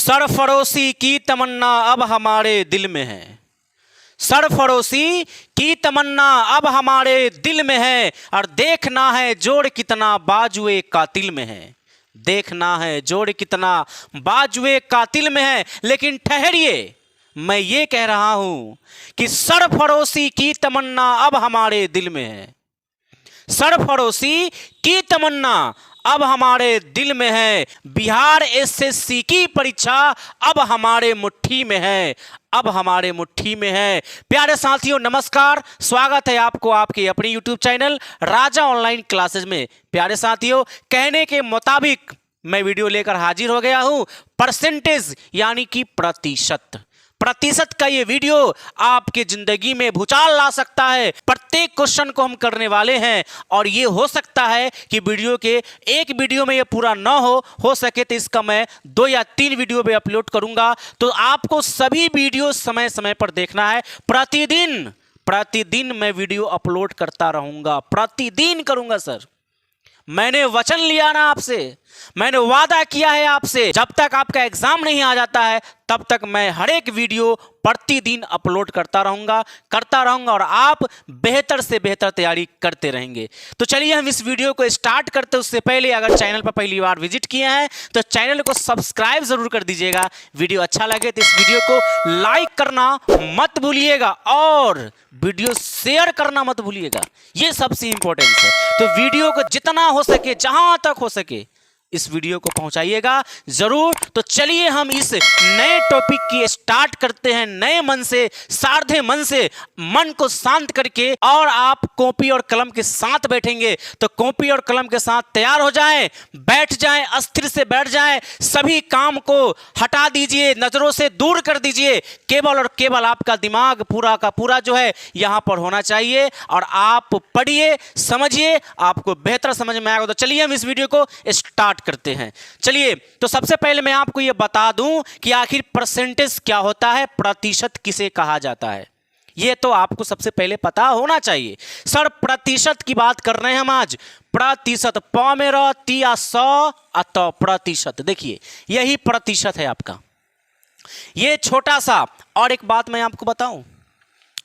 सरफरोशी की तमन्ना अब हमारे दिल में है। सरफरोशी की तमन्ना अब हमारे दिल में है और देखना है जोड़ कितना बाजुए कातिल में है। देखना है जोड़ कितना बाजुए कातिल में है। लेकिन ठहरिए, मैं ये कह रहा हूं कि सरफरोशी की तमन्ना अब हमारे दिल में है। सरफरोशी की तमन्ना अब हमारे दिल में है। बिहार एसएससी की परीक्षा अब हमारे मुट्ठी में है। अब हमारे मुट्ठी में है। प्यारे साथियों नमस्कार, स्वागत है आपको आपके अपनी यूट्यूब चैनल राजा ऑनलाइन क्लासेस में। प्यारे साथियों, कहने के मुताबिक मैं वीडियो लेकर हाजिर हो गया हूं। परसेंटेज यानी कि प्रतिशत का ये वीडियो आपके जिंदगी में भूचाल ला सकता है। प्रत्येक क्वेश्चन को हम करने वाले हैं और ये हो सकता है कि वीडियो के एक वीडियो में ये पूरा ना हो सके तो इसका मैं 2 या 3 वीडियो में अपलोड करूंगा। तो आपको सभी वीडियो समय समय पर देखना है। प्रतिदिन मैं वीडियो अपलोड करता रहूंगा, प्रतिदिन करूंगा सर। मैंने वचन लिया ना आपसे, मैंने वादा किया है आपसे, जब तक आपका एग्जाम नहीं आ जाता है तब तक मैं हर एक वीडियो प्रतिदिन अपलोड करता रहूंगा और आप बेहतर से बेहतर तैयारी करते रहेंगे। तो चलिए हम इस वीडियो को स्टार्ट करते हैं। उससे पहले अगर चैनल पर पहली बार विजिट किए हैं तो चैनल को सब्सक्राइब जरूर कर दीजिएगा। वीडियो अच्छा लगे तो इस वीडियो को लाइक करना मत भूलिएगा और वीडियो शेयर करना मत भूलिएगा, ये सबसे इंपॉर्टेंट है। तो वीडियो को जितना हो सके, जहां तक हो सके, इस वीडियो को पहुंचाइएगा जरूर। तो चलिए हम इस नए टॉपिक की स्टार्ट करते हैं, नए मन से, साधे मन से, मन को शांत करके। और आप कॉपी और कलम के साथ बैठेंगे तो कॉपी और कलम के साथ तैयार हो जाएं, बैठ जाएं, अस्थिर से बैठ जाएं। सभी काम को हटा दीजिए, नजरों से दूर कर दीजिए। केवल और केवल आपका दिमाग पूरा का पूरा जो है यहां पर होना चाहिए और आप पढ़िए, समझिए, आपको बेहतर समझ में आएगा। तो चलिए हम इस वीडियो को स्टार्ट करते हैं। चलिए, तो सबसे पहले मैं आपको यह बता दूं कि आखिर परसेंटेज क्या होता है, प्रतिशत किसे कहा जाता है, यह तो आपको सबसे पहले पता होना चाहिए। सर प्रतिशत की बात कर रहे हैं हम आज। प्रतिशत प में र तिया 100 अत प्रतिशत, देखिए यही प्रतिशत है आपका। यह छोटा सा और एक बात मैं आपको बताऊं,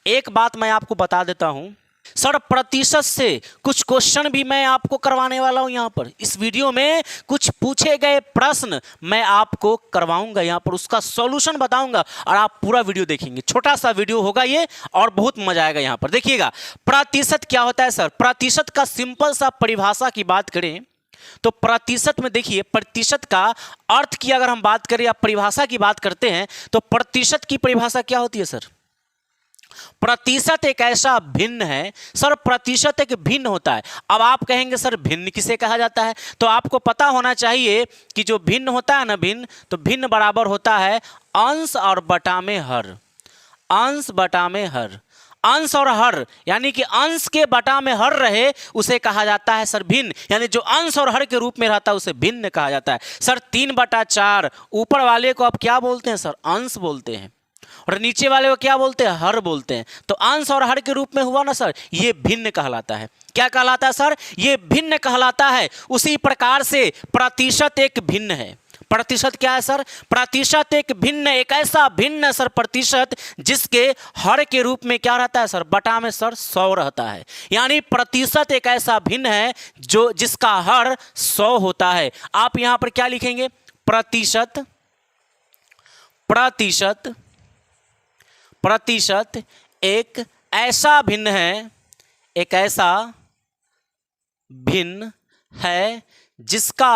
एक बात मैं आपको बता देता हूं सर, प्रतिशत से कुछ क्वेश्चन भी मैं आपको करवाने वाला हूं। यहां पर इस वीडियो में कुछ पूछे गए प्रश्न मैं आपको करवाऊंगा, यहां पर उसका सॉल्यूशन बताऊंगा और आप पूरा वीडियो देखेंगे। छोटा सा वीडियो होगा ये और बहुत मजा आएगा। यहां पर देखिएगा प्रतिशत क्या होता है सर। प्रतिशत का सिंपल सा परिभाषा की बात करें तो प्रतिशत में देखिए, प्रतिशत का अर्थ की अगर हम बात करें या परिभाषा की बात करते हैं तो प्रतिशत की परिभाषा क्या होती है सर। प्रतिशत एक ऐसा भिन्न है सर, प्रतिशत एक भिन्न होता है। अब आप कहेंगे सर भिन्न किसे कहा जाता है, तो आपको पता होना चाहिए कि जो भिन्न होता है ना, भिन्न, तो भिन्न बराबर होता है अंश और बटा में हर। अंश बटा में हर, अंश और हर यानी कि अंश के बटा में हर रहे उसे कहा जाता है सर भिन्न। यानी जो अंश और हर के रूप में रहता है उसे भिन्न कहा जाता है सर। 3/4 ऊपर वाले को आप क्या बोलते हैं सर, अंश बोलते हैं, और नीचे वाले को क्या बोलते हैं, हर बोलते हैं। तो अंश और हर के रूप में हुआ ना सर, ये भिन्न कहलाता है। क्या कहलाता है सर, ये भिन्न कहलाता है। उसी प्रकार से प्रतिशत एक भिन्न है। प्रतिशत क्या है सर, प्रतिशत एक भिन्न, एक ऐसा भिन्न सर प्रतिशत जिसके हर के रूप में क्या रहता है सर, बटा में सर 100 रहता है। यानी प्रतिशत एक ऐसा भिन्न है जो जिसका हर 100 होता है। आप यहां पर क्या लिखेंगे, प्रतिशत, प्रतिशत, प्रतिशत एक ऐसा भिन्न है, एक ऐसा भिन्न है जिसका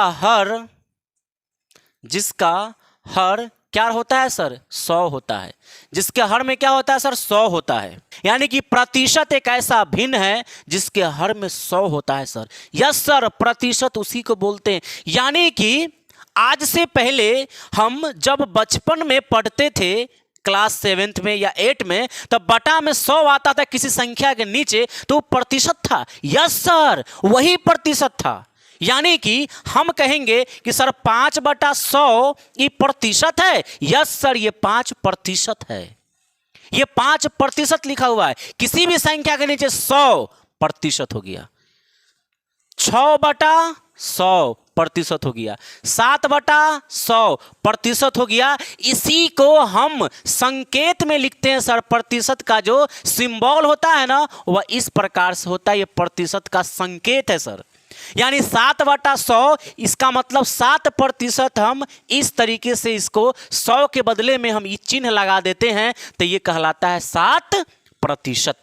हर क्या होता है सर, 100 होता है। जिसके हर में क्या होता है सर, 100 होता है। यानी कि प्रतिशत एक ऐसा भिन्न है जिसके हर में 100 होता है सर। यस सर, प्रतिशत उसी को बोलते हैं। यानी कि आज से पहले हम जब बचपन में पढ़ते थे क्लास 7th में या 8 में, तब बटा में 100 आता था किसी संख्या के नीचे तो प्रतिशत था। यस सर, वही प्रतिशत था। यानी कि हम कहेंगे कि सर 5/100 ये प्रतिशत है। यस सर, ये 5% है। ये 5% लिखा हुआ है। किसी भी संख्या के नीचे 100% हो गया। 6/100 प्रतिशत हो गया, 7/100 प्रतिशत हो गया। इसी को हम संकेत में लिखते हैं सर। प्रतिशत का जो सिंबल होता है ना वह इस प्रकार से होता है, ये प्रतिशत का संकेत है सर। यानी 7/100 इसका मतलब 7%। हम इस तरीके से इसको 100 के बदले में हम ये चिन्ह लगा देते हैं तो ये कहलाता है 7%।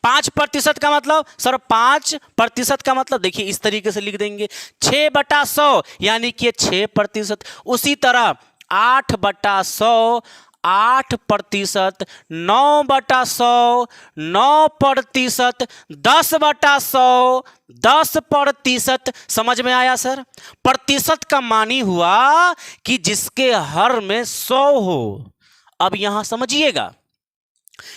5% का मतलब सर, 5% का मतलब देखिए इस तरीके से लिख देंगे 6/100 यानी कि 6%। उसी तरह 8/100 8%, 9/100 9%, 10/100 10%। समझ में आया सर? प्रतिशत का मानी हुआ कि जिसके हर में 100 हो। अब यहां समझिएगा,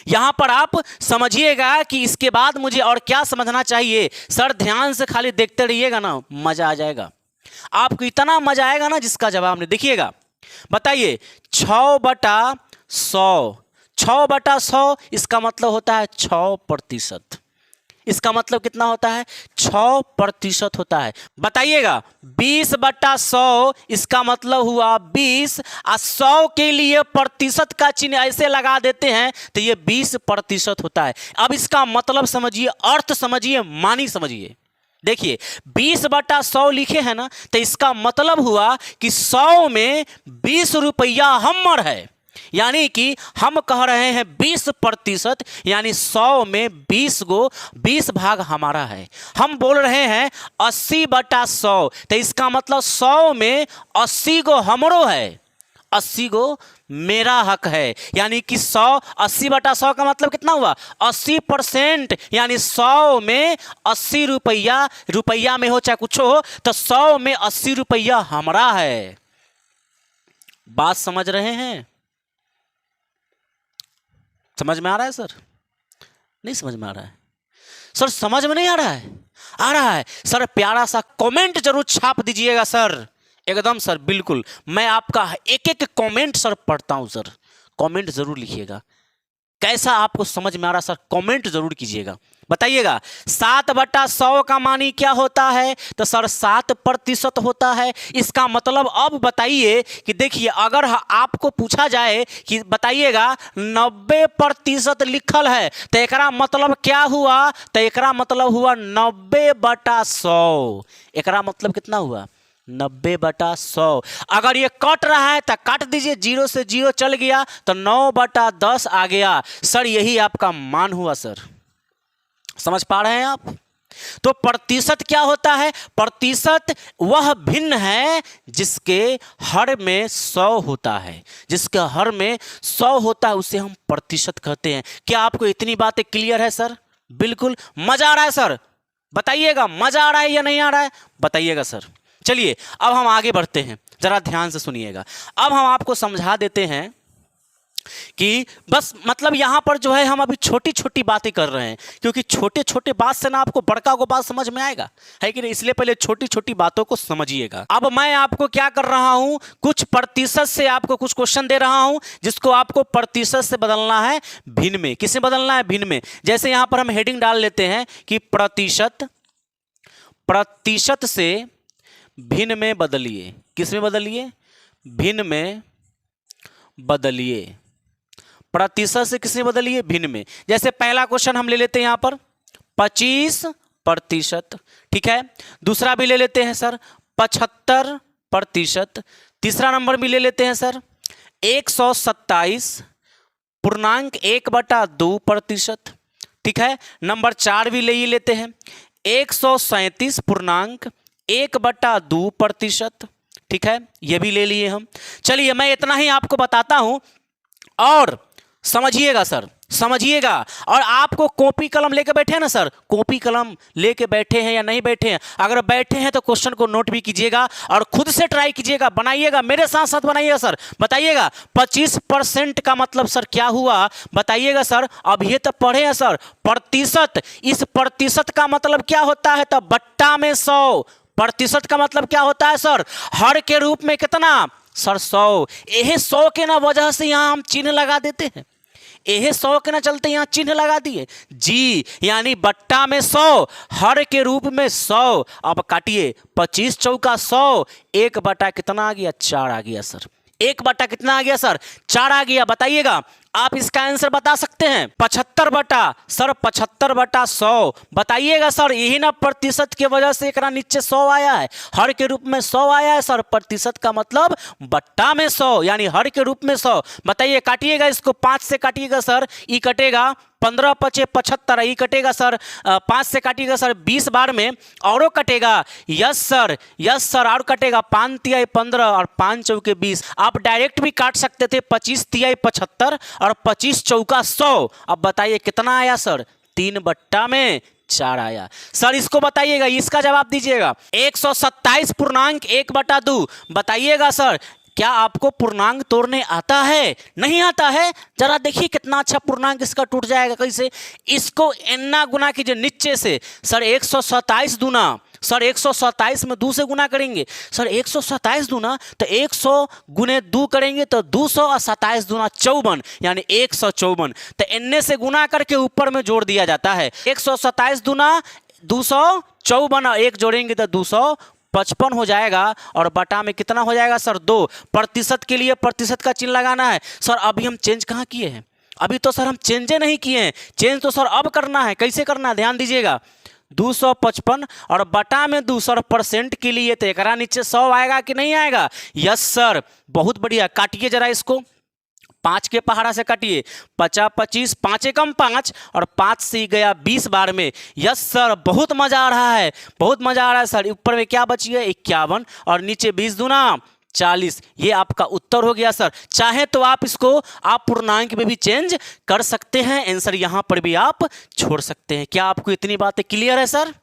यहां पर आप समझिएगा कि इसके बाद मुझे और क्या समझना चाहिए सर। ध्यान से खाली देखते रहिएगा ना, मजा आ जाएगा आपको, इतना मजा आएगा ना जिसका जवाब नहीं। देखिएगा, बताइए 6/100, 6/100 इसका मतलब होता है 6%। इसका मतलब कितना होता है? 6% होता है। बताइएगा 20/100 इसका मतलब हुआ 20, और 100 के लिए प्रतिशत का चिन्ह ऐसे लगा देते हैं तो ये 20% होता है। अब इसका मतलब समझिए, अर्थ समझिए, मानी समझिए। देखिए 20/100 लिखे हैं ना, तो इसका मतलब हुआ कि 100 में 20 रुपया हमर है। यानी कि हम कह रहे हैं 20%, यानी 100 में 20 भाग हमारा है। हम बोल रहे हैं 80/100, तो इसका मतलब 100 में 80 गो हमरो है, 80 गो मेरा हक है। यानी कि 80/100 का मतलब कितना हुआ? 80%। यानी 100 में 80 रुपया, रुपया में हो चाहे कुछ हो, तो 100 में 80 रुपया हमारा है। बात समझ रहे हैं? समझ में आ रहा है सर? नहीं समझ में आ रहा है सर? समझ में नहीं आ रहा है? आ रहा है सर? प्यारा सा कमेंट जरूर छाप दीजिएगा सर। एकदम सर, बिल्कुल। मैं आपका एक एक कमेंट सर पढ़ता हूं सर। कमेंट जरूर लिखिएगा, कैसा आपको समझ में आ रहा सर, कमेंट जरूर कीजिएगा। बताइएगा 7/100 का मानी क्या होता है? तो सर 7% होता है। इसका मतलब अब बताइए कि देखिए, अगर आपको पूछा जाए कि बताइएगा 90% लिखल है तो एकरा मतलब क्या हुआ? तो एकरा मतलब हुआ 90/100। एकरा मतलब कितना हुआ? 90/100। अगर ये कट रहा है तो काट दीजिए, 0 से 0 चल गया तो 9/10 आ गया सर। यही आपका मान हुआ सर। समझ पा रहे हैं आप? तो प्रतिशत क्या होता है? प्रतिशत वह भिन्न है जिसके हर में 100 होता है। जिसके हर में 100 होता है उसे हम प्रतिशत कहते हैं। क्या आपको इतनी बातें क्लियर है सर? बिल्कुल। मजा आ रहा है सर? बताइएगा मजा आ रहा है या नहीं आ रहा है? बताइएगा सर। चलिए अब हम आगे बढ़ते हैं, जरा ध्यान से सुनिएगा। अब हम आपको समझा देते हैं कि बस मतलब यहां पर जो है हम अभी छोटी छोटी बातें कर रहे हैं, क्योंकि छोटे छोटे बात से ना आपको बड़का को बात समझ में आएगा, है कि नहीं? इसलिए पहले छोटी छोटी बातों को समझिएगा। अब मैं आपको क्या कर रहा हूं, कुछ प्रतिशत से आपको कुछ क्वेश्चन दे रहा हूं जिसको आपको प्रतिशत से बदलना है भिन्न में। किससे बदलना है? भिन्न में। जैसे यहां पर हम हेडिंग डाल लेते हैं कि प्रतिशत, प्रतिशत से भिन्न में बदलिए। किस में बदलिए? भिन्न में बदलिए। प्रतिशत से किस में बदलिए? भिन्न में। जैसे पहला क्वेश्चन हम ले लेते हैं यहां पर 25%, ठीक है। दूसरा भी ले लेते हैं सर 75%। तीसरा नंबर भी ले लेते हैं सर 127.1/2%, ठीक है। नंबर 4 भी ले ही लेते हैं 137.1/2%, ठीक है। ये भी ले लिए हम। चलिए मैं इतना ही आपको बताता हूं और समझिएगा सर, समझिएगा। और आपको कॉपी कलम लेके बैठे हैं ना सर? कॉपी कलम लेके बैठे हैं या नहीं बैठे हैं? अगर बैठे हैं तो क्वेश्चन को नोट भी कीजिएगा और खुद से ट्राई कीजिएगा, बनाइएगा, मेरे साथ साथ बनाइएगा सर। बताइएगा 25% का मतलब सर क्या हुआ? बताइएगा सर। अब ये तो पढ़े हैं सर प्रतिशत। इस प्रतिशत का मतलब क्या होता है? तो बट्टा में 100। प्रतिशत का मतलब क्या होता है सर? हर के रूप में कितना सर? 100। यही 100 के ना वजह से यहां हम चिन्ह लगा देते हैं। यह 100 के ना चलते यहाँ चिन्ह लगा दिए जी, यानी बट्टा में 100, हर के रूप में 100। अब काटिए, 25 चौका 100, 1 बटा कितना आ गया, 4 आ गया सर। 1 बटा कितना आ गया सर, 4 आ गया। बताइएगा, आप इसका आंसर बता सकते हैं। 75 बटा सर, 75 बटा 100 बताइएगा सर। यही ना प्रतिशत की वजह से एक नीचे 100 आया है, हर के रूप में 100 आया है सर। प्रतिशत का मतलब बट्टा में 100 यानी हर के रूप में 100। बताइए, काटिएगा इसको, 5 से काटिएगा सर, ई कटेगा 15 पचे 75, ई कटेगा सर 5 से काटिएगा सर 20 बार में, औरों कटेगा। यस सर, यस सर, और कटेगा 5 तिहाई 15 और 5 चौके 20। आप डायरेक्ट भी काट सकते थे, 25 तिहाई 75 और 25 चौका 100। अब बताइए कितना आया सर, 3 बट्टा में 4 आया सर। इसको बताइएगा, इसका जवाब दीजिएगा। 127 पूर्णांक 1 बटा 2 बताइएगा सर। क्या आपको पूर्णांक तोड़ने आता है? नहीं आता है? जरा देखिए कितना अच्छा पूर्णांक इसका टूट जाएगा। कैसे? इसको एन्ना गुना कीजिए नीचे से सर। 127 दूना सर, 127 में 2 से गुना करेंगे सर। 127 दूना तो 100 गुने 2 करेंगे तो 200 और 27 दूना 54 यानी 154। तो एन्ने से गुना करके ऊपर में जोड़ दिया जाता है। 127 दूना 254 और 1 जोड़ेंगे तो 255 हो जाएगा। और बटा में कितना हो जाएगा सर, 2। प्रतिशत के लिए प्रतिशत का चिन्ह लगाना है सर। अभी हम चेंज कहाँ किए हैं? अभी तो सर हम चेंजे नहीं किए हैं। चेंज तो सर अब करना है। कैसे करना है ध्यान दीजिएगा। 255 और बटा में 200 परसेंट के लिए तो एकरा नीचे 100 आएगा कि नहीं आएगा? यस सर, बहुत बढ़िया। काटिए जरा इसको, 5 के पहाड़ा से काटिए। 50 25, 5 एकम 5 और 5 से गया 20 बार में। यस सर, बहुत मजा आ रहा है, बहुत मजा आ रहा है सर। ऊपर में क्या बची है, 51 और नीचे 20 दूना 40। ये आपका उत्तर हो गया सर। चाहे तो आप इसको आप पूर्णांक में भी चेंज कर सकते हैं, आंसर यहां पर भी आप छोड़ सकते हैं। क्या आपको इतनी बातें क्लियर है सर?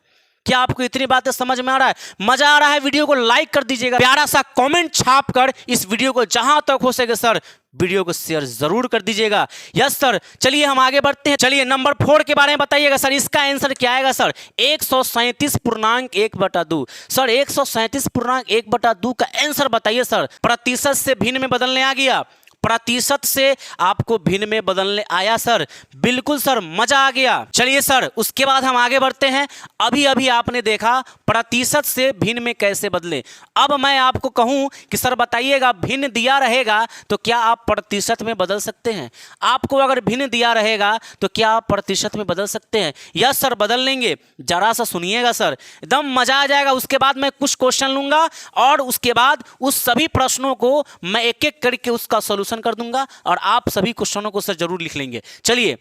क्या आपको इतनी बातें समझ में आ रहा है? मजा आ रहा है? वीडियो को लाइक कर दीजिएगा, प्यारा सा कमेंट छाप कर इस वीडियो को जहां तक हो सके सर वीडियो को शेयर जरूर कर दीजिएगा। यस सर, चलिए हम आगे बढ़ते हैं। चलिए नंबर 4 के बारे में बताइएगा सर। इसका आंसर क्या आएगा सर? 137 पूर्णांक 1 बटा 2 सर। 137 पूर्णांक 1 बटा 2 का आंसर बताइए सर। प्रतिशत से भिन्न में बदलने आ गया, प्रतिशत से आपको भिन्न में बदलने आया सर। बिल्कुल सर, मजा आ गया। चलिए सर, उसके बाद हम आगे बढ़ते हैं। अभी अभी आपने देखा प्रतिशत से भिन्न में कैसे बदले। अब मैं आपको कहूं कि सर बताइएगा, भिन्न दिया रहेगा तो क्या आप प्रतिशत में बदल सकते हैं? आपको अगर भिन्न दिया रहेगा तो क्या आप प्रतिशत में बदल सकते हैं? यस सर, बदल लेंगे। जरा सा सुनिएगा सर, एकदम मजा आ जाएगा। उसके बाद मैं कुछ क्वेश्चन लूंगा और उसके बाद उस सभी प्रश्नों को मैं एक एक करके उसका सोल्यूशन कर दूंगा और आप सभी क्वेश्चनों को सर जरूर लिख लेंगे। चलिए,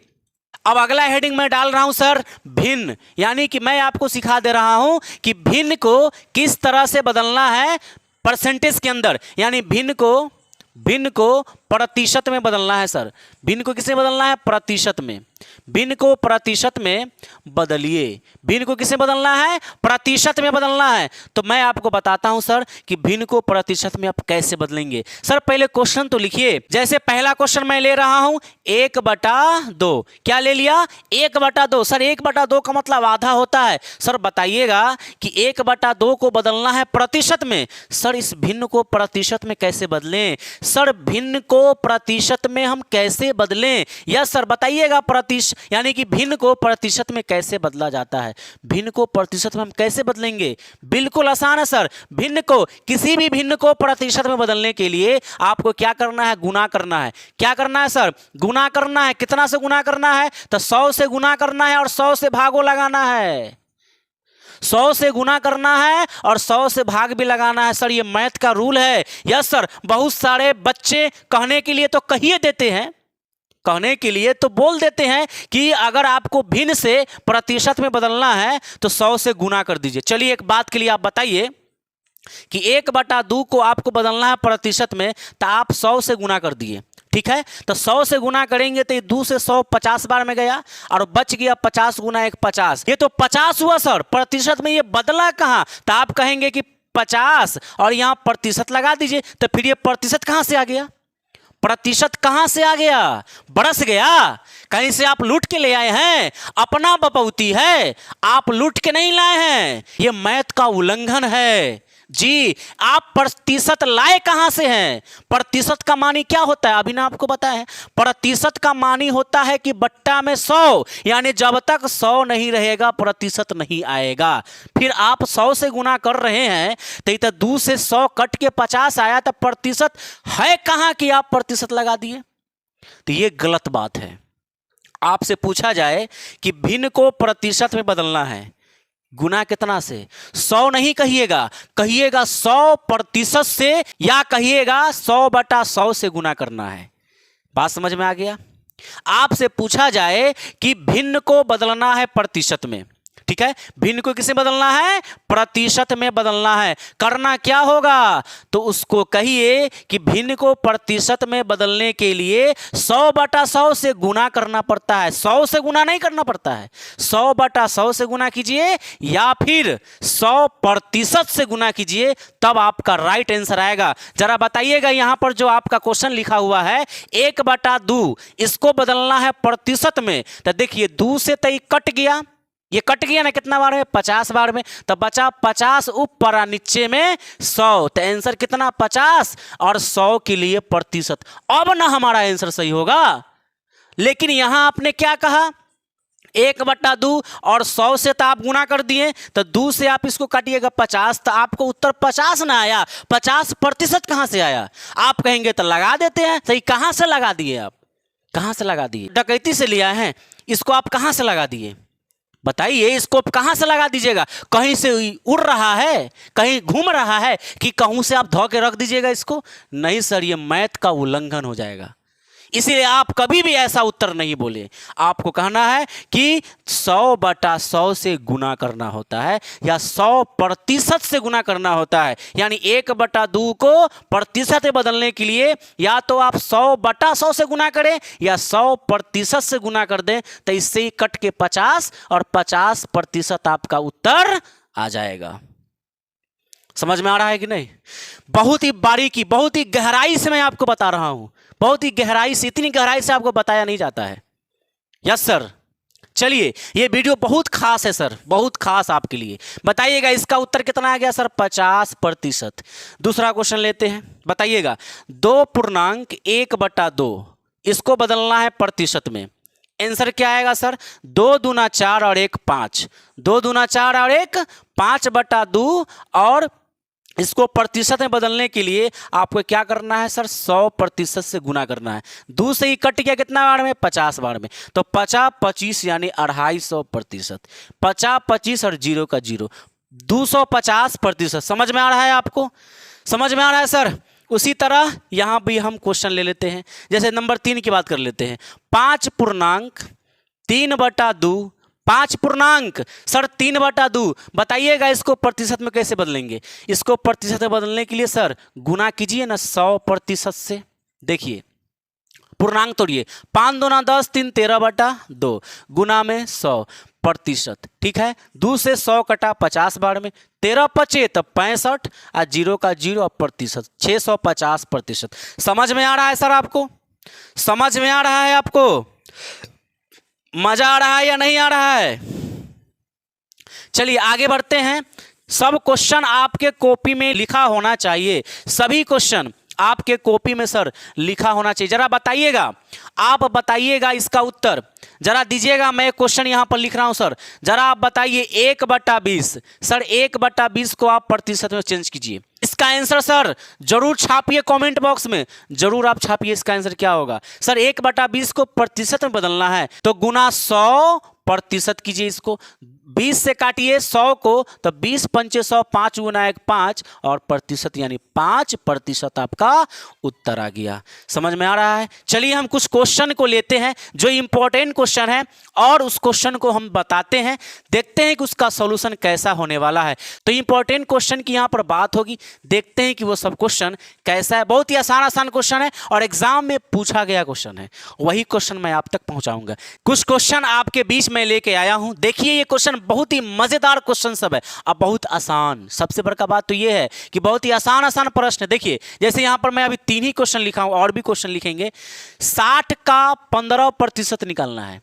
अब अगला हेडिंग मैं डाल रहा हूं सर, भिन्न। यानी कि मैं आपको सिखा दे रहा हूं कि भिन्न को किस तरह से बदलना है परसेंटेज के अंदर। यानी भिन्न को प्रतिशत में बदलना है सर। भिन्न को किससे बदलना है? प्रतिशत में। भिन्न को प्रतिशत में बदलिए। भिन्न को किससे बदलना है? प्रतिशत में बदलना है। तो मैं आपको बताता हूं सर कि भिन्न को प्रतिशत में आप कैसे बदलेंगे। सर पहले क्वेश्चन तो लिखिए। जैसे पहला क्वेश्चन मैं ले रहा हूं 1 बटा 2। क्या ले लिया? 1 बटा 2। सर 1 बटा 2 का मतलब आधा होता है। सर बताइएगा कि 1 बटा 2 को बदलना है प्रतिशत में। सर इस भिन्न को प्रतिशत में कैसे बदलें? सर भिन्न को प्रतिशत में हम कैसे बदलें? यस सर, बताइएगा। यानी कि भिन्न को प्रतिशत में कैसे बदला जाता है? भिन्न को प्रतिशत में हम कैसे बदलेंगे? बिल्कुल आसान है सर। भिन्न को, किसी भी भिन्न को प्रतिशत में बदलने के लिए आपको क्या करना है? गुना करना है। क्या करना है सर? गुना करना है। कितना से गुना करना है? तो 100 से गुना करना है और 100 से भागो लगाना है। 100 से गुना करना है और 100 से भाग भी लगाना है सर। ये मैथ का रूल है। यस सर, बहुत सारे बच्चे कहने के लिए तो कहिए देते हैं, कहने के लिए तो बोल देते हैं कि अगर आपको भिन्न से प्रतिशत में बदलना है तो 100 से गुना कर दीजिए। चलिए एक बात के लिए आप बताइए कि 1 बटा 2 को आपको बदलना है प्रतिशत में, तो आप 100 से गुना कर दिए। ठीक है, तो 100 से गुना करेंगे तो 2 से 100 50 बार में गया और बच गया 50 गुना 1 50। ये तो 50 हुआ सर। प्रतिशत में ये बदला कहाँ? तो आप कहेंगे कि 50 और यहाँ प्रतिशत लगा दीजिए। तो फिर ये प्रतिशत कहाँ से आ गया? प्रतिशत कहां से आ गया? बरस गया? कहीं से आप लूट के ले आए हैं? अपना बपौती है, आप लूट के नहीं लाए हैं। ये मैथ का उल्लंघन है। जी, आप प्रतिशत लाए कहां से हैं? प्रतिशत का मानी क्या होता है? अभी ना आपको बताया है। प्रतिशत का मानी होता है कि बट्टा में 100, यानी जब तक 100 नहीं रहेगा प्रतिशत नहीं आएगा। फिर आप 100 से गुना कर रहे हैं तो 2 से 100 कट के 50 आया, तो प्रतिशत है कहां कि आप प्रतिशत लगा दिए? तो ये गलत बात है। आपसे पूछा जाए कि भिन्न को प्रतिशत में बदलना है, गुना कितना से? 100 नहीं कहिएगा, कहिएगा 100% से, या कहिएगा 100/100 से गुना करना है। बात समझ में आ गया? आपसे पूछा जाए कि भिन्न को बदलना है प्रतिशत में, ठीक है, भिन्न को किसे बदलना है? प्रतिशत में बदलना है। करना क्या होगा? तो उसको कहिए कि भिन्न को प्रतिशत में बदलने के लिए 100/100 से गुना करना पड़ता है। 100 से गुना नहीं करना पड़ता है, 100/100 से गुना कीजिए या फिर 100% से गुना कीजिए, तब आपका राइट आंसर आएगा। जरा बताइएगा, यहां पर जो आपका क्वेश्चन लिखा हुआ है 1/2, इसको बदलना है प्रतिशत में, तो देखिए 2 से तो कट गया, ये कट गया ना, कितना बार में? 50 बार में, तो बचा 50 ऊपर और नीचे में 100, तो आंसर कितना? 50 और 100 के लिए प्रतिशत। अब ना हमारा आंसर सही होगा। लेकिन यहां आपने क्या कहा? 1/2 और 100 से तो आप गुना कर दिए, तो 2 से आप इसको काटिएगा 50, तो आपको उत्तर 50 ना आया, 50% कहां से आया? आप कहेंगे तो लगा देते हैं। सही, कहां से लगा दिए आप? कहां से लगा दिए? डकैती से लिया है, इसको आप कहां से लगा दिए? बताइए, इसको कहां से लगा दीजिएगा? कहीं से उड़ रहा है, कहीं घूम रहा है, कि कहूं से आप धो के रख दीजिएगा इसको? नहीं सर, ये मैथ का उल्लंघन हो जाएगा। इसीलिए आप कभी भी ऐसा उत्तर नहीं बोले। आपको कहना है कि 100/100 से गुना करना होता है, या 100% से गुना करना होता है। यानी 1/2 को प्रतिशत में बदलने के लिए या तो आप 100/100 से गुना करें या 100% से गुना कर दें, तो इससे ही कट के 50 और 50% आपका उत्तर आ जाएगा। समझ में आ रहा है कि नहीं? बहुत ही बारीकी, बहुत ही गहराई से मैं आपको बता रहा हूं, बहुत ही गहराई से, इतनी गहराई से आपको बताया नहीं जाता है। Yes sir. चलिए, ये वीडियो बहुत खास है सर, बहुत खास आपके लिए। बताइएगा इसका उत्तर कितना आ गया सर? 50%। दूसरा क्वेश्चन लेते हैं, बताइएगा 2.1/2, इसको बदलना है प्रतिशत में। आंसर क्या आएगा सर? 2 दूना 4 और 1 5, 2 दूना 4 और 1 5/2, और इसको प्रतिशत में बदलने के लिए आपको क्या करना है सर? 100% से गुना करना है। 2 से ही कट गया, कितना बार में? 50 बार में, तो 50/25 यानी 250%। 50/25 और 0 का 0, 250%। समझ में आ रहा है आपको? समझ में आ रहा है सर? उसी तरह यहां भी हम क्वेश्चन ले लेते हैं। जैसे नंबर 3 की बात कर लेते हैं। 5.3/2, 5 पूर्णांक सर 3/2, बताइएगा इसको प्रतिशत में कैसे बदलेंगे? इसको प्रतिशत में बदलने के लिए सर गुना कीजिए ना 100% से। देखिए, पूर्णांक तोड़िए, 5 दूना 10, 3 13/2, गुना में 100%, ठीक है। 2 से 100 कटा 50 बार में, 13 पचे तब 65 और 0 का 0 प्रतिशत, 650%। समझ में आ रहा है सर आपको? समझ में आ रहा है आपको? मजा आ रहा है या नहीं आ रहा है? चलिए आगे बढ़ते हैं। सब क्वेश्चन आपके कॉपी में लिखा होना चाहिए, सभी क्वेश्चन आपके कॉपी में सर लिखा होना चाहिए। जरा बताइएगा, आप बताइएगा इसका उत्तर, जरा दीजिएगा। मैं क्वेश्चन यहां पर लिख रहा हूं सर, जरा आप बताइए 1/20। सर 1/20 को आप प्रतिशत में चेंज कीजिए। इसका आंसर सर जरूर छापिए कमेंट बॉक्स में, जरूर आप छापिए इसका आंसर क्या होगा। सर 1/20 को प्रतिशत में बदलना है तो गुना 100% कीजिए। इसको 20 से काटिए 100 को, तो 20 पंचे 100, 5 गुना 1 5, और प्रतिशत यानी 5% आपका उत्तर आ गया। समझ में आ रहा है? चलिए हम कुछ क्वेश्चन को लेते हैं जो इंपॉर्टेंट क्वेश्चन है, और उस क्वेश्चन को हम बताते हैं, देखते हैं कि उसका सॉल्यूशन कैसा होने वाला है। तो इंपॉर्टेंट क्वेश्चन की यहां पर बात होगी, देखते हैं कि वो सब क्वेश्चन कैसा है। बहुत ही आसान क्वेश्चन है और एग्जाम में पूछा गया क्वेश्चन है, वही क्वेश्चन मैं आप तक पहुंचाऊंगा। कुछ क्वेश्चन आपके बीच में लेके आया हूं, देखिए ये क्वेश्चन बहुत ही मजेदार क्वेश्चन सब है, अब बहुत आसान। सबसे बड़का बात तो ये है कि बहुत ही आसान प्रश्न है। देखिए जैसे यहां पर मैं अभी 3 ही क्वेश्चन लिखा हूं, और भी क्वेश्चन लिखेंगे। 60 का 15% निकालना है।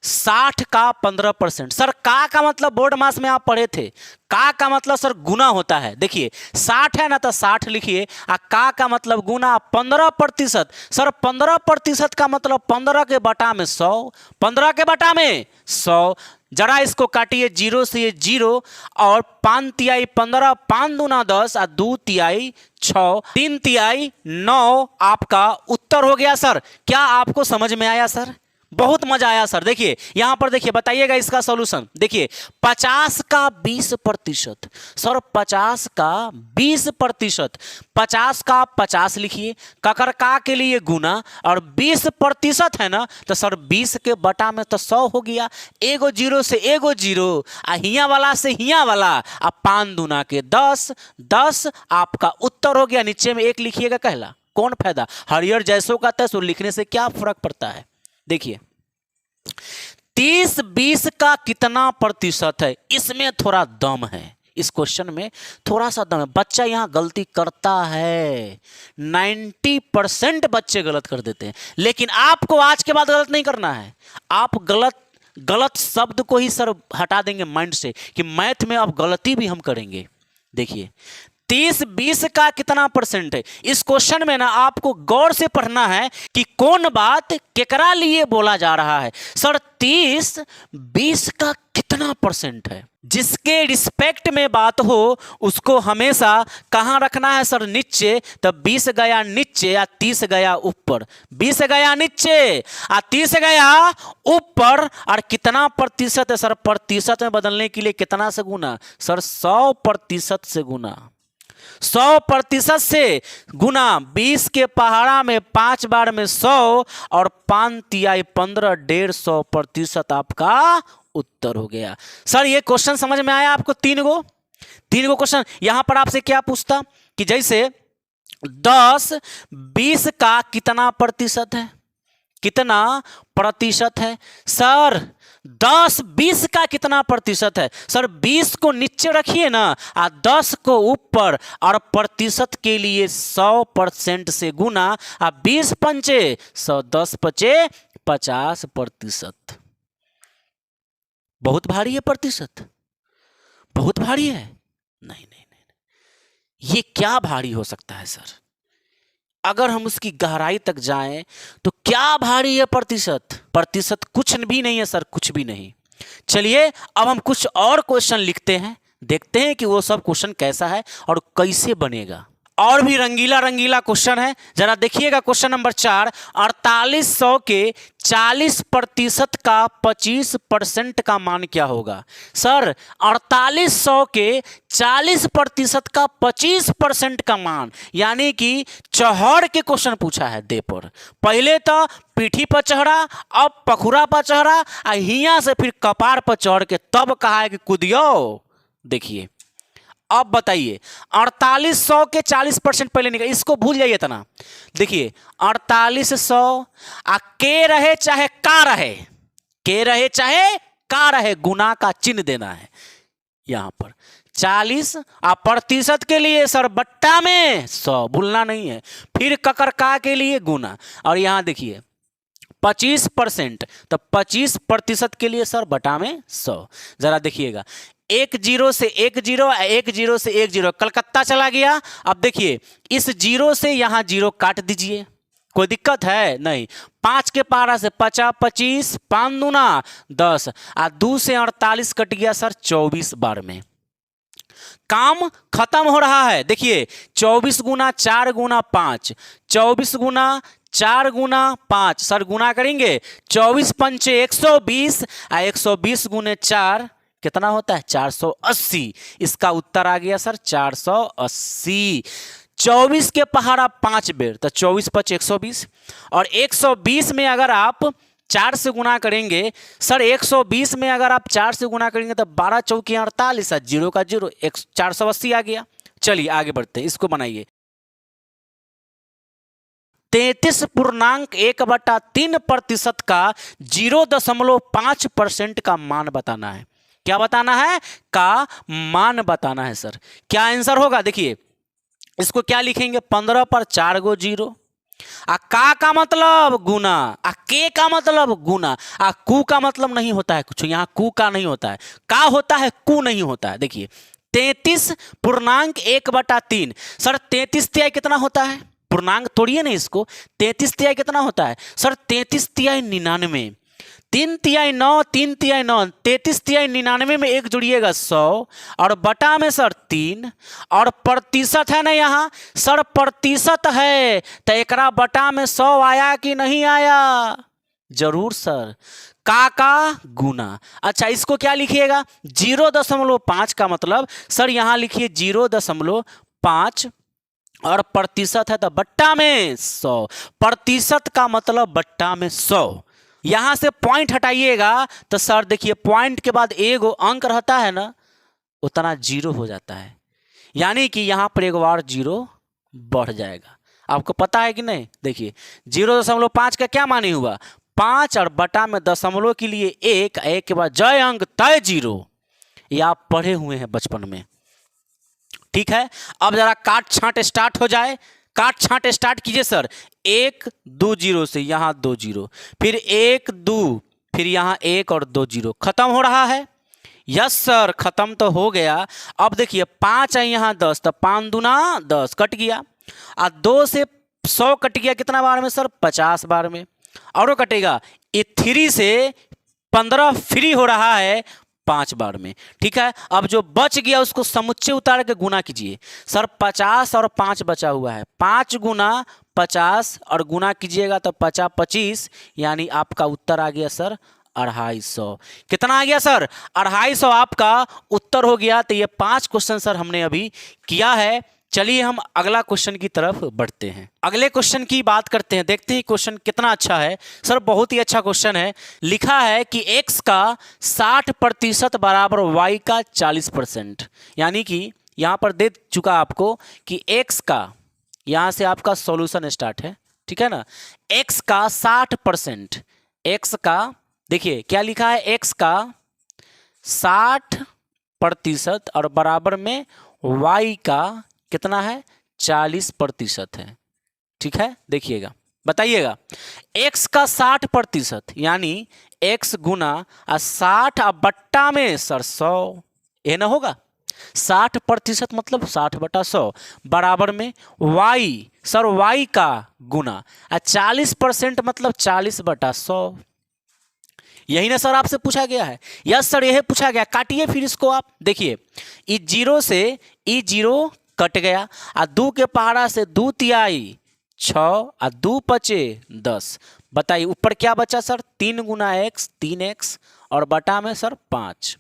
60 का 15%। सर का मतलब बोर्ड मास में आप पढ़े थे, का मतलब सर गुना होता है। देखिए 60 है ना तो 60 लिखिए, का मतलब गुना 15%। सर 15% का मतलब 15 के बटा में 100, 15 के बटा में 100। जरा इसको काटिए, 0 से ये 0 और 5 तिहाई 15, 5 दूना 10 और 2 तिहाई 6, 3 तिहाई 9 आपका उत्तर हो गया। सर क्या आपको समझ में आया सर? बहुत मजा आया सर। देखिए यहां पर देखिए, बताइएगा इसका सॉल्यूशन। देखिए 50 का 20%, सर 50 का 20%, 50 का 50 लिखिए, ककर का के लिए गुना, और 20% है ना तो सर 20 के बटा में तो 100 हो गया। एगो जीरो से एगो जीरो, आ हिया वाला से हिया वाला, आ 5 दूना के 10, 10 आपका उत्तर हो गया। नीचे में 1 लिखिएगा, कहला कौन फायदा, हरियर जैसो का तैसो लिखने से क्या फर्क पड़ता है। देखिए 30-20 का कितना प्रतिशत है, इसमें थोड़ा दम है, इस क्वेश्चन में थोड़ा सा दम है। बच्चा यहां गलती करता है, 90% बच्चे गलत कर देते हैं, लेकिन आपको आज के बाद गलत नहीं करना है। आप गलत शब्द को ही सर हटा देंगे माइंड से, कि मैथ में अब गलती भी हम करेंगे। देखिए 30-20 का कितना परसेंट है, इस क्वेश्चन में ना आपको गौर से पढ़ना है कि कौन बात केकरा लिए बोला जा रहा है। सर 30-20 का कितना परसेंट है, जिसके रिस्पेक्ट में बात हो उसको हमेशा कहां रखना है सर, नीचे। तब 20 गया नीचे या 30 गया ऊपर, 20 गया नीचे या 30 गया ऊपर। और कितना प्रतिशत है सर, प्रतिशत में बदलने के लिए कितना से गुना, सर 100% से गुना, 100% से गुना। 20 के पहाड़ा में 5 बार में 100 और 5 तिहाई 15, 150% आपका उत्तर हो गया। सर ये क्वेश्चन समझ में आया आपको? 3 गो क्वेश्चन। यहां पर आपसे क्या पूछता कि जैसे 10-20 का कितना प्रतिशत है, कितना प्रतिशत है सर, 10-20 का कितना प्रतिशत है सर, 20 को नीचे रखिए ना, 10 को ऊपर, और प्रतिशत के लिए 100% से गुना, 20 पंचे 100, 10 पचे 50%। बहुत भारी है प्रतिशत, बहुत भारी है। नहीं, ये क्या भारी हो सकता है सर, अगर हम उसकी गहराई तक जाएं तो क्या भारी है प्रतिशत, प्रतिशत कुछ भी नहीं है सर, कुछ भी नहीं। चलिए अब हम कुछ और क्वेश्चन लिखते हैं, देखते हैं कि वो सब क्वेश्चन कैसा है और कैसे बनेगा। और भी रंगीला रंगीला क्वेश्चन है, जरा देखिएगा। क्वेश्चन नंबर 4, 4800 के 40% का 25% का मान क्या होगा। सर 4800 के 40% का 25% का मान, यानी कि चढ़ के क्वेश्चन पूछा है दे पर। पहले तो पीठी पर चढ़ा, अब पखुरा पर चढ़ा, हिया से फिर कपार पर चढ़ के तब कहा है कि कूदियो। देखिए अब बताइए, 4800 के 40% पहले निकल, इसको भूल जाइए तना। देखिए 4800 के रहे चाहे का रहे, के रहे चाहे का रहे, गुना का चिन्ह देना है यहां पर। 40 प्रतिशत के लिए सर बट्टा में 100, भूलना नहीं है, फिर ककर का के लिए गुना, और यहां देखिए 25%, तो 25% के लिए सर बटा में 100। जरा देखिएगा, 1 0 से 1 0, 1 0 से 1 0, कलकत्ता चला गया। अब देखिए इस 0 से यहां 0 काट दीजिए, कोई दिक्कत है नहीं। 5 के पारा से 50, 25, 5 दूना 10, 2 से 48 कट गया सर 24 बार में। काम खत्म हो रहा है। देखिए 24 गुना 4 गुना 5, 24 गुना 4 गुना 5, सर गुना करेंगे, 24 पंचे 120, 120 गुने 4 कितना होता है 480। इसका उत्तर आ गया सर 480। 24 के पहाड़ा 5 बेर, तो 24 पच 120, और 120 में अगर आप 4 से गुना करेंगे सर, 120 में अगर आप 4 से गुना करेंगे तो 12 चौकी 48, 0 का 0, 480 आ गया। चलिए आगे बढ़ते हैं, इसको बनाइए। 33.1/3% का 0.5% का मान बताना है। क्या बताना है? का मान बताना है सर। क्या आंसर होगा? देखिए इसको क्या लिखेंगे, 15 पर 4 गो 0, आ का मतलब गुना, आ के का मतलब गुना, आ कु का मतलब नहीं होता है कुछ, यहाँ कु का नहीं होता है, का होता है कु नहीं होता है। देखिए 33.1/3। सर 33 तिहाई कितना होता है, पूर्णांक तोड़िए ना इसको, 33 तिहाई कितना होता है सर, 33 तिहाई 99, 3 तिहाई 9, 3 तिहाई 9, 33 तिहाई 99 में एक जुड़िएगा 100 और बटा में सर 3 और प्रतिशत है ना यहाँ सर, प्रतिशत है तो एकरा बटा में 100 आया कि नहीं आया, जरूर सर, का गुना। अच्छा इसको क्या लिखिएगा 0.5 का मतलब सर यहाँ लिखिए 0.5 और प्रतिशत है तो बट्टा में 100, प्रतिशत का मतलब बट्टा में 100। यहां से पॉइंट हटाइएगा तो सर देखिए पॉइंट के बाद एक अंक रहता है ना, उतना जीरो हो जाता है, यानी कि यहां पर एक बार जीरो बढ़ जाएगा। आपको पता है कि नहीं, देखिए 0.5 का क्या मानी हुआ 5 और बटा में दशमलव के लिए 1, एक के बाद जय अंक तय 0, ये आप पढ़े हुए हैं बचपन में, ठीक है। अब जरा काट छांट स्टार्ट हो जाए, काट छांट स्टार्ट कीजिए सर, 1 2 0 से यहाँ 2 0, फिर 1 2, फिर यहाँ 1 और 2 0, खत्म हो रहा है। यस सर खत्म तो हो गया। अब देखिए 5 है यहाँ 10, तो 5 दूना 10 कट गया, और 2 से 100 कट गया कितना बार में सर 50 बार में, और कटेगा ये 3 से 15 फ्री हो रहा है 5 बार में, ठीक है। अब जो बच गया उसको समुच्चय उतार के गुना कीजिए सर, 50 और 5 बचा हुआ है, 5 गुना 50 और गुना कीजिएगा तो 50 25, यानी आपका उत्तर आ गया सर 250। कितना आ गया सर 250 आपका उत्तर हो गया। तो ये 5 क्वेश्चन सर हमने अभी किया है। चलिए हम अगला क्वेश्चन की तरफ बढ़ते हैं, अगले क्वेश्चन की बात करते हैं, देखते हैं क्वेश्चन कितना अच्छा है सर, बहुत ही अच्छा क्वेश्चन है। लिखा है कि x का 60% बराबर y का 40%, यानी कि यहां पर दे चुका आपको कि x का, यहां से आपका सॉल्यूशन स्टार्ट है, ठीक है ना, x का 60%, x का देखिए क्या लिखा है, x का 60% और बराबर में y का कितना है 40% है, ठीक है। देखिएगा बताइएगा x का 60% यानी x गुना 60 बट्टा में सर 100, ये ना होगा 60% मतलब 60/100 बराबर में y सर y का गुना 40% मतलब 40/100, यही ना सर आपसे पूछा गया है। यस सर यही पूछा गया। काटिए फिर इसको आप देखिए, ई 0 से ई 0 कट गया, आ 2 के पहाड़ा से 2 तिहाई 6 और 2 पचे 10, बताइए ऊपर क्या बचा सर 3 गुना x 3x और बटा में सर 5,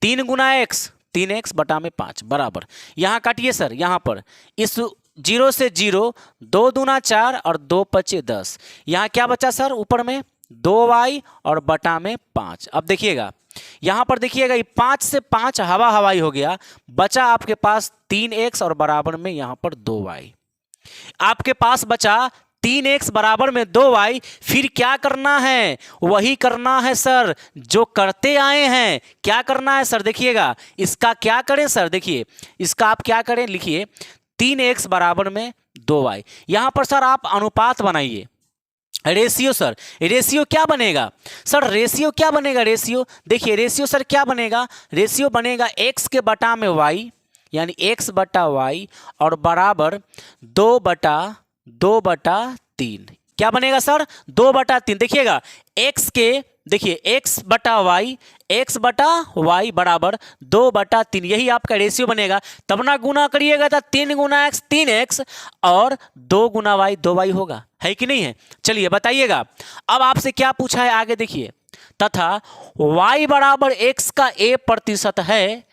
3 गुना x 3x बटा में 5 बराबर, यहाँ काटिए सर, यहाँ पर इस 0 से 0 2 दूना 4 और 2 पचे 10, यहाँ क्या बचा सर ऊपर में 2y और बटा में 5। अब देखिएगा यहां पर देखिएगा 5 से 5 हवा हवाई हो गया, बचा आपके पास 3x और बराबर में यहां पर 2y, आपके पास बचा 3x बराबर में 2y। फिर क्या करना है, वही करना है सर जो करते आए हैं। क्या करना है सर, देखिएगा इसका क्या करें सर, देखिए इसका आप क्या करें, लिखिए 3x बराबर में 2y, यहां पर सर आप अनुपात बनाइए, रेशियो सर, रेशियो क्या बनेगा सर, रेशियो क्या बनेगा, रेशियो देखिए रेशियो सर क्या बनेगा, रेशियो बनेगा x के बटा में y यानी x बटा y और बराबर 2/3, क्या बनेगा सर 2/3। देखिएगा x के देखिए x बटा y बराबर 2/3, यही आपका रेशियो बनेगा। तब ना गुना करिएगा तो 3 गुना x 3x और 2 गुना y 2y होगा, है कि नहीं है। चलिए बताइएगा अब आपसे क्या पूछा है आगे देखिए, तथा y बराबर x का a% है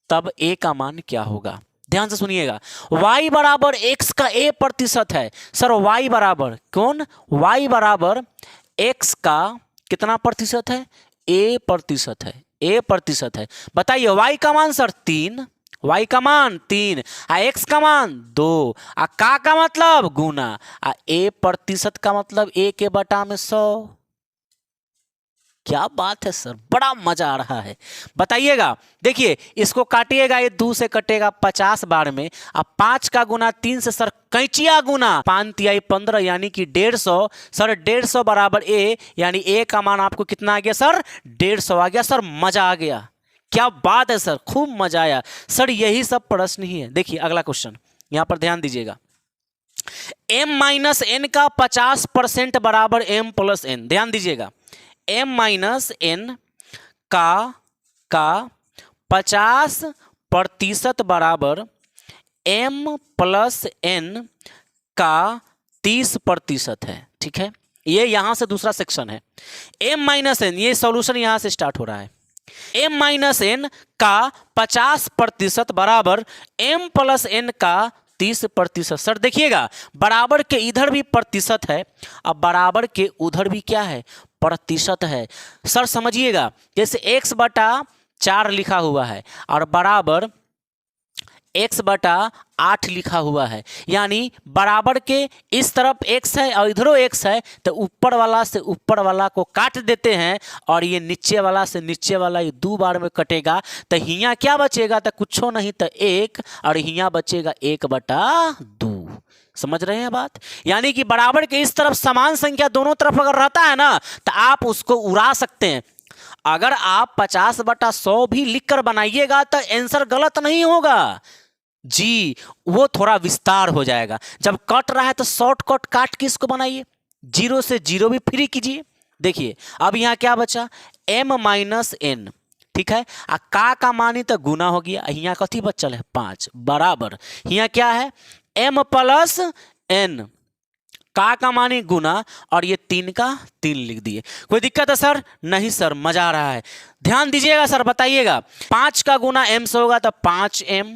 तब a का मान क्या होगा। ध्यान से सुनिएगा, y बराबर x का a% है सर, y बराबर कौन, y बराबर x का कितना प्रतिशत है, a% है, a% है। बताइए y का मान सर 3, y का मान 3, x का मान 2, का मतलब गुना, a% का मतलब a के बटा में 100, क्या बात है सर, बड़ा मजा आ रहा है। बताइएगा, देखिए इसको काटिएगा, ये 2 से कटेगा 50 बार में। अब 5 का गुना 3 से सर कैंचिया गुना 5 तिहाई 15 यानी कि 150। सर 150 बराबर ए, यानी ए का मान आपको कितना आ गया सर, 150 आ गया सर। मजा आ गया, क्या बात है सर, खूब मजा आया सर। यही सब प्रश्न ही है। देखिए अगला क्वेश्चन, यहां पर ध्यान दीजिएगा। m माइनस एन का 50% बराबर m प्लस एन। ध्यान दीजिएगा, m माइनस एन का 50% बराबर m प्लस एन का 30% है। ठीक है, ये यहां से दूसरा सेक्शन है। m माइनस एन, ये सॉल्यूशन यहां से स्टार्ट हो रहा है। m माइनस एन का 50% बराबर m प्लस एन का 30%। सर देखिएगा, बराबर के इधर भी प्रतिशत है, अब बराबर के उधर भी क्या है, प्रतिशत है। सर समझिएगा, जैसे x बटा 4 लिखा हुआ है और बराबर x बटा 8 लिखा हुआ है, यानी बराबर के इस तरफ x है और इधरों x है, तो ऊपर वाला से ऊपर वाला को काट देते हैं और ये नीचे वाला से नीचे वाला ये 2 बार में कटेगा, तो हियाँ क्या बचेगा, तो कुछ नहीं तो 1, और हियाँ बचेगा 1 बटा 2। समझ रहे हैं बात? यानी कि बराबर के इस तरफ समान संख्या दोनों तरफ अगर रहता है ना, तो आप उसको उड़ा सकते हैं। अगर आप 50/100 भी लिखकर बनाइएगा तो आंसर गलत नहीं होगा जी, वो थोड़ा विस्तार हो जाएगा। जब कट रहा है तो शॉर्टकट काट के इसको बनाइए, 0 से 0 भी फ्री कीजिए। देखिए अब यहाँ क्या बचा, m माइनस एन। ठीक है, का मानी तो गुना हो गया, यहाँ कथी बचल है 5 बराबर, यहाँ क्या है m प्लस एन, का मानी गुना, और ये 3 का 3 लिख दिए। कोई दिक्कत है सर? नहीं सर, मजा आ रहा है। ध्यान दीजिएगा सर, बताइएगा 5 का गुना m से होगा तो 5m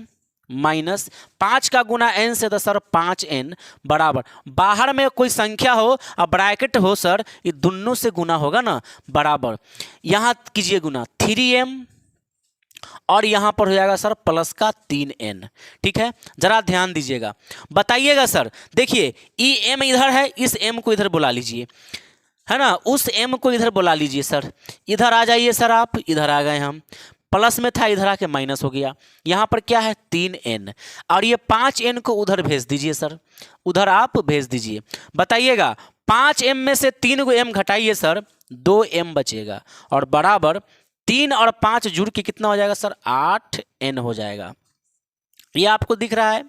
माइनस 5 का गुना n से तो सर 5n बराबर, बाहर में कोई संख्या हो और ब्रैकेट हो सर, ये दोनों से गुना होगा ना, बराबर यहाँ कीजिए गुना 3m और यहाँ पर हो जाएगा सर प्लस का 3n। ठीक है, जरा ध्यान दीजिएगा, बताइएगा सर। देखिए ई m इधर है, इस m को इधर बुला लीजिए, है ना, उस m को इधर बुला लीजिए सर। इधर आ जाइए सर, आप इधर आ गए, हम प्लस में था, इधर आके माइनस हो गया। यहाँ पर क्या है 3n, और ये 5n को उधर भेज दीजिए सर, उधर आप भेज दीजिए। बताइएगा 5m में से 3 को m घटाइए सर, 2m बचेगा, और बराबर 3 और 5 जुड़ के कितना हो जाएगा सर, 8n हो जाएगा। ये आपको दिख रहा है?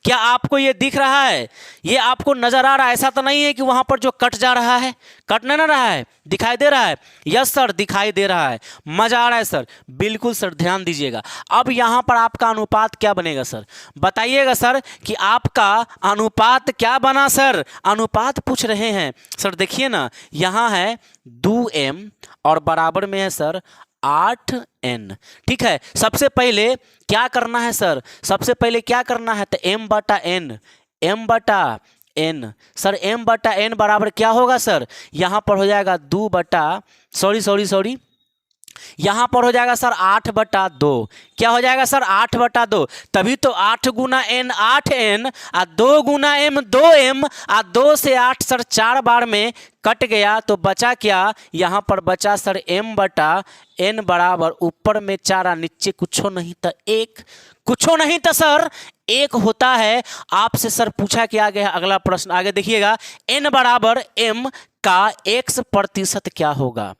क्या आपको ये दिख रहा है? ये आपको नजर आ रहा है? ऐसा तो नहीं है कि वहां पर जो कट जा रहा है, कट नहीं ना रहा है, दिखाई दे रहा है? यस सर, दिखाई दे रहा है। मजा आ रहा है सर? बिल्कुल सर, ध्यान दीजिएगा। अब यहां पर आपका अनुपात क्या बनेगा सर, बताइएगा सर कि आपका अनुपात क्या बना सर? अनुपात पूछ रहे हैं सर। देखिए ना, यहां है 2m और बराबर में है सर 8n। ठीक है, सबसे पहले क्या करना है सर, सबसे पहले क्या करना है, तो m बटा n सर, m बटा n बराबर क्या होगा सर, यहाँ पर हो जाएगा 2 बटा सॉरी यहाँ पर हो जाएगा सर 8/2। क्या हो जाएगा सर, 8/2। तभी तो 8 गुना n 8n, 2 गुना m 2m, 2 से 8 सर 4 बार में कट गया, तो बचा क्या, यहाँ पर बचा सर m बटा n बराबर, ऊपर में 4 नीचे कुछ नहीं तो 1, कुछ नहीं तो सर 1 होता है। आपसे सर पूछा क्या गया, अगला प्रश्न आगे देखिएगा, n बराबर m का x% क्या होगा,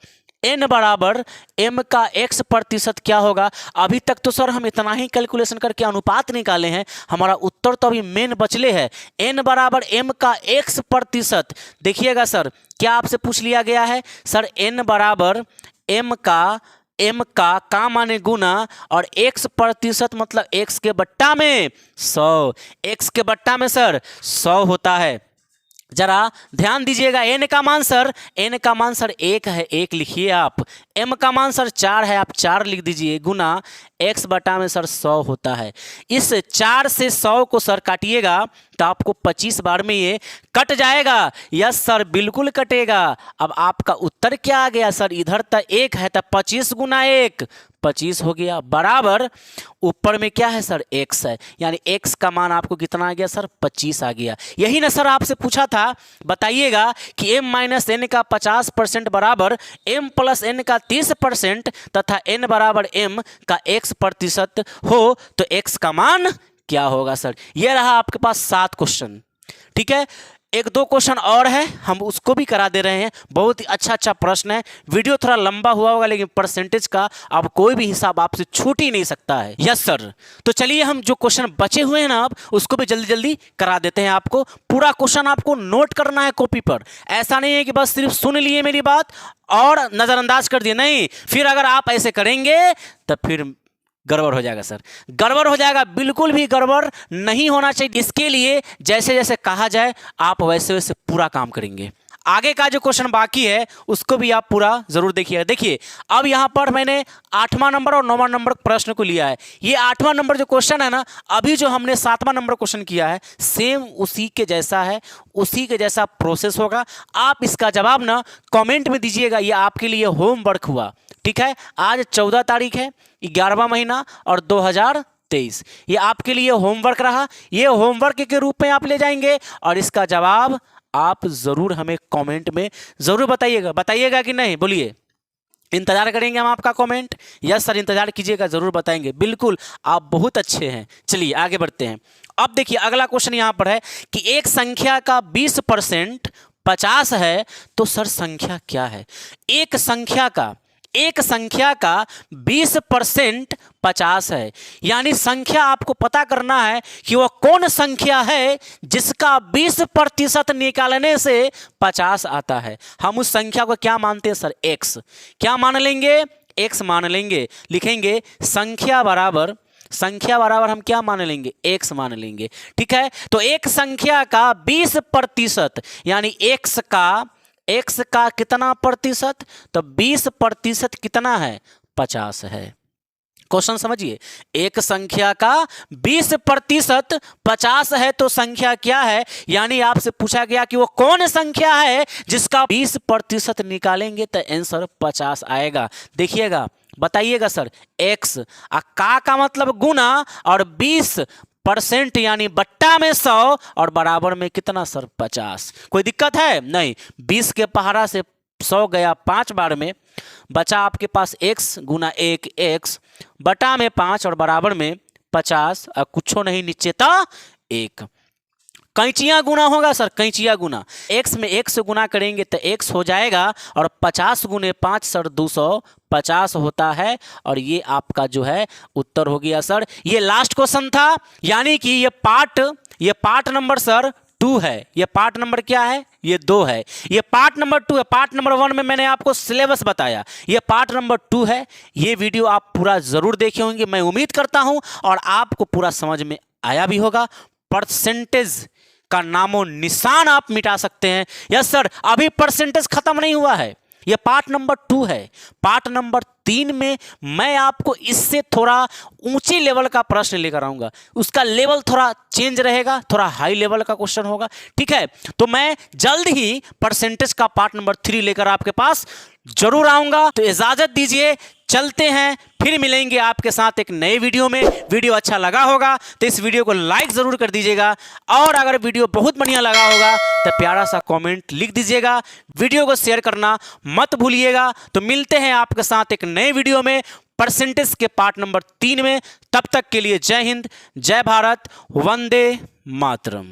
n बराबर m का x% क्या होगा। अभी तक तो सर हम इतना ही कैलकुलेशन करके अनुपात निकाले हैं, हमारा उत्तर तो अभी मेन बचले है। n बराबर m का x%, देखिएगा सर क्या आपसे पूछ लिया गया है सर, n बराबर m का माने गुना, और x% मतलब x के बट्टा में 100, x के बट्टा में सर 100 होता है। जरा ध्यान दीजिएगा, n का मान सर 1 है, 1 लिखिए आप, m का मान सर 4 है, आप 4 लिख दीजिए, गुना x बटा में सर 100 होता है। इस 4 से 100 को सर काटिएगा तो आपको 25 बार में ये कट जाएगा। यस सर, बिल्कुल कटेगा। अब आपका उत्तर क्या आ गया सर, इधर तक 1 है तो 25 गुना 1 25 हो गया, बराबर ऊपर में क्या है सर, x है, यानी x का मान आपको कितना आ गया सर, 25 आ गया। यही ना सर आपसे पूछा था, बताइएगा कि m माइनस n का 50% बराबर m प्लस n का 30% तथा n बराबर m का x% हो तो x का मान क्या होगा सर। यह रहा आपके पास 7 क्वेश्चन। ठीक है, 1-2 क्वेश्चन और है, हम उसको भी करा दे रहे हैं। बहुत ही अच्छा प्रश्न है। वीडियो थोड़ा लंबा हुआ होगा लेकिन परसेंटेज का अब कोई भी हिसाब आपसे छूट ही नहीं सकता है। यस सर, तो चलिए हम जो क्वेश्चन बचे हुए हैं ना अब उसको भी जल्दी जल्दी करा देते हैं। आपको पूरा क्वेश्चन आपको नोट करना है कॉपी पर। ऐसा नहीं है कि बस सिर्फ सुन लिए मेरी बात और नजरअंदाज कर दिए, नहीं। फिर अगर आप ऐसे करेंगे तो फिर गड़बड़ हो जाएगा सर, गड़बड़ हो जाएगा। बिल्कुल भी गड़बड़ नहीं होना चाहिए। इसके लिए जैसे जैसे कहा जाए आप वैसे वैसे पूरा काम करेंगे। आगे का जो क्वेश्चन बाकी है उसको भी आप पूरा जरूर देखिएगा। देखिए अब यहाँ पर मैंने 8वां नंबर और 9वां नंबर प्रश्न को लिया है। ये 8वां नंबर जो क्वेश्चन है ना, अभी जो हमने 7वां नंबर क्वेश्चन किया है सेम उसी के जैसा है, उसी के जैसा प्रोसेस होगा। आप इसका जवाब ना कमेंट में दीजिएगा, ये आपके लिए होमवर्क हुआ। ठीक है, आज 14 तारीख है, 11वां महीना और 2023, ये आपके लिए होमवर्क रहा। ये होमवर्क के रूप में आप ले जाएंगे और इसका जवाब आप जरूर हमें कमेंट में जरूर बताइएगा। बताइएगा कि नहीं, बोलिए। इंतजार करेंगे हम आपका कमेंट। यस सर, इंतजार कीजिएगा, जरूर बताएंगे। बिल्कुल, आप बहुत अच्छे हैं। चलिए आगे बढ़ते हैं। अब देखिए अगला क्वेश्चन यहाँ पर है कि एक संख्या का 20% 50 है तो सर संख्या क्या है। एक संख्या का 20% 50 है, यानी संख्या आपको पता करना है कि वह कौन संख्या है जिसका 20% निकालने से 50 आता है। हम उस संख्या को क्या मानते हैं सर, x। क्या मान लेंगे, x मान लेंगे। लिखेंगे संख्या बराबर हम क्या मान लेंगे, x मान लेंगे। ठीक है, तो एक संख्या का 20% यानी x का कितना प्रतिशत, तो 20% कितना है, 50 है। क्वेश्चन समझिए, एक संख्या का 20% 50 है तो संख्या क्या है, यानी आपसे पूछा गया कि वो कौन संख्या है जिसका 20% निकालेंगे तो आंसर 50 आएगा। देखिएगा, बताइएगा सर, x का मतलब गुना और 20% यानी बट्टा में 100 और बराबर में कितना सर, 50। कोई दिक्कत है नहीं। 20 के पहाड़ा से 100 गया 5 बार में, बचा आपके पास x गुना 1 x बटा में 5 और बराबर में 50 और कुछ नहीं नीचे था 1। कैंचियां गुना होगा सर, कैंचियां गुना। x में 1 से गुना करेंगे तो x हो जाएगा और 50 गुने 5 सर 250 होता है। और ये आपका जो है उत्तर हो गया सर। ये लास्ट क्वेश्चन था, यानी कि ये पार्ट नंबर सर 2 है। ये पार्ट नंबर क्या है, ये 2 है। ये पार्ट नंबर 2 है। पार्ट नंबर 1 में मैंने आपको सिलेबस बताया, ये पार्ट नंबर 2 है। ये वीडियो आप पूरा जरूर देखे होंगे, मैं उम्मीद करता हूं, और आपको पूरा समझ में आया भी होगा। परसेंटेज का नामो निशान आप मिटा सकते हैं। यस सर, अभी परसेंटेज खत्म नहीं हुआ है, ये पार्ट नंबर 2 है। पार्ट नंबर 3 में मैं आपको इससे थोड़ा ऊंचे लेवल का प्रश्न लेकर आऊंगा। उसका लेवल थोड़ा चेंज रहेगा, थोड़ा हाई लेवल का क्वेश्चन होगा। ठीक है, तो मैं जल्द ही परसेंटेज का पार्ट नंबर 3 लेकर आपके पास जरूर आऊंगा। तो इजाजत दीजिए, चलते हैं, फिर मिलेंगे आपके साथ एक नए वीडियो में। वीडियो अच्छा लगा होगा तो इस वीडियो को लाइक जरूर कर दीजिएगा, और अगर वीडियो बहुत बढ़िया लगा होगा तो प्यारा सा कमेंट लिख दीजिएगा। वीडियो को शेयर करना मत भूलिएगा। तो मिलते हैं आपके साथ एक नए वीडियो में परसेंटेज के पार्ट नंबर 3 में। तब तक के लिए जय हिंद, जय भारत, वंदे मातरम।